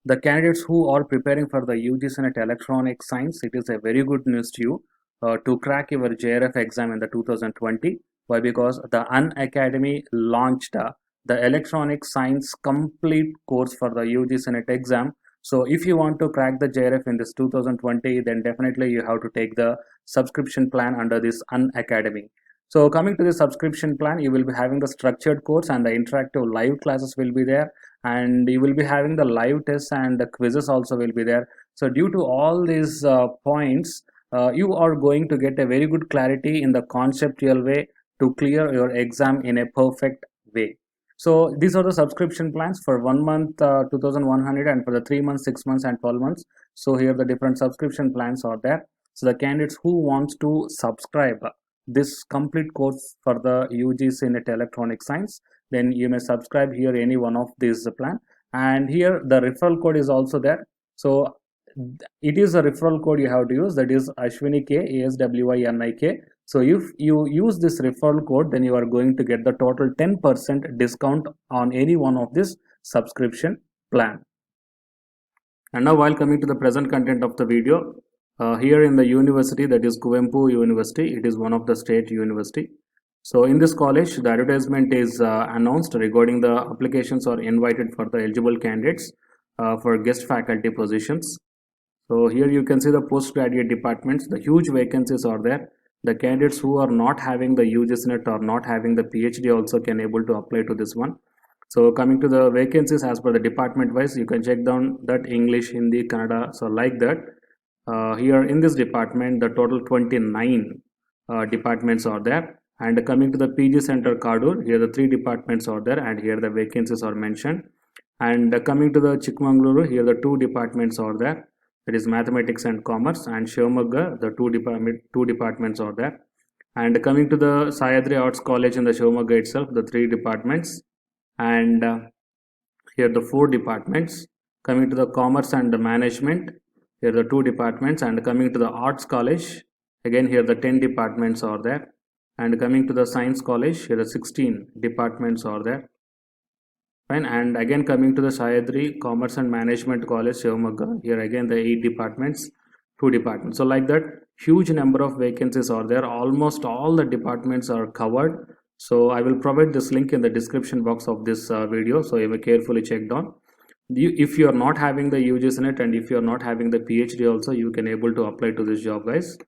the candidates who are preparing for the UG Senate Electronic Science, it is a very good news to you to crack your JRF exam in the 2020. Why? Because the Unacademy launched the Electronic Science complete course for the UG Senate exam. So if you want to crack the JRF in this 2020, then definitely you have to take the subscription plan under this Unacademy. So coming to the subscription plan, you will be having the structured course and the interactive live classes will be there, and you will be having the live tests and the quizzes also will be there. So due to all these points, you are going to get a very good clarity in the conceptual way to clear your exam in a perfect way. So these are the subscription plans for 1 month 2100, and for the 3 months, 6 months and 12 months. So here the different subscription plans are there. So the candidates who wants to subscribe this complete course for the UG Senate Electronic Science, then you may subscribe here any one of these plan, and here the referral code is also there. So it is a referral code you have to use, that is Ashwini K, ASWINIK. So if you use this referral code, then you are going to get the total 10% discount on any one of this subscription plan. And now while coming to the present content of the video, here in the university, that is Kuvempu University, it is one of the state university. So in this college, the advertisement is announced regarding the applications are invited for the eligible candidates for guest faculty positions. So here you can see the postgraduate departments, the huge vacancies are there. The candidates who are not having the UGCNET or not having the PhD also can able to apply to this one. So coming to the vacancies as per the department wise, you can check down that English, Hindi, Kannada, so like that. Here in this department, the total 29 departments are there. And coming to the PG Center Kadur, here the 3 departments are there, and here the vacancies are mentioned. And coming to the Chikmagaluru, here the 2 departments are there, that is Mathematics and Commerce, and Shivamogga, the 2 departments are there. And coming to the Sayadri Arts College in the Shivamogga itself, the 3 departments, and here the 4 departments. Coming to the Commerce and the Management, here the 2 departments. And coming to the Arts College, again here the 10 departments are there. And coming to the Science College, here the 16 departments are there. Fine. And again coming to the Sayadri Commerce and Management College, Shivamogga, here again the 8 departments, 2 departments. So like that, huge number of vacancies are there. Almost all the departments are covered. So I will provide this link in the description box of this video, so you may carefully check down. If you are not having the UGCNET and if you are not having the PhD also, you can able to apply to this job, guys.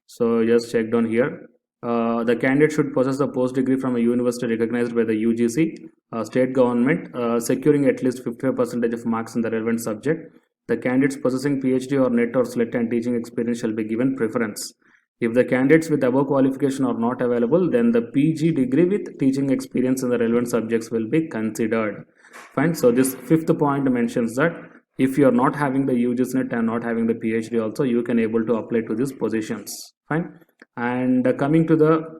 So just check down here. The candidate should possess a post degree from a university recognized by the UGC, state government, securing at least 55% of marks in the relevant subject. The candidates possessing PhD or NET or SLET and teaching experience shall be given preference. If the candidates with above qualification are not available, then the PG degree with teaching experience in the relevant subjects will be considered. Fine. So this 5th point mentions that if you are not having the UGCNET and not having the PhD also, you can able to apply to these positions. Fine. And coming to the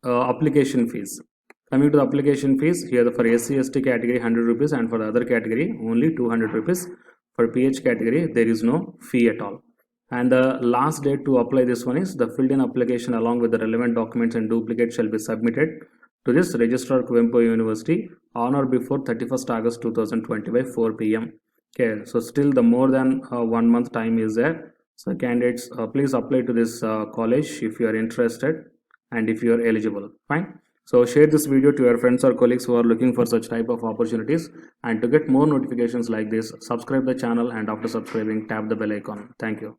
application fees. Coming to the application fees, here for SC/ST category 100 rupees, and for the other category only 200 rupees. For PH category, there is no fee at all. And the last date to apply this one is the filled in application along with the relevant documents and duplicates shall be submitted to this Registrar Kuvempu University on or before 31st August 2020 by 4 p.m. Okay, so still the more than 1 month time is there. So candidates, please apply to this college if you are interested and if you are eligible. Fine. So share this video to your friends or colleagues who are looking for such type of opportunities. And to get more notifications like this, subscribe the channel, and after subscribing, tap the bell icon. Thank you.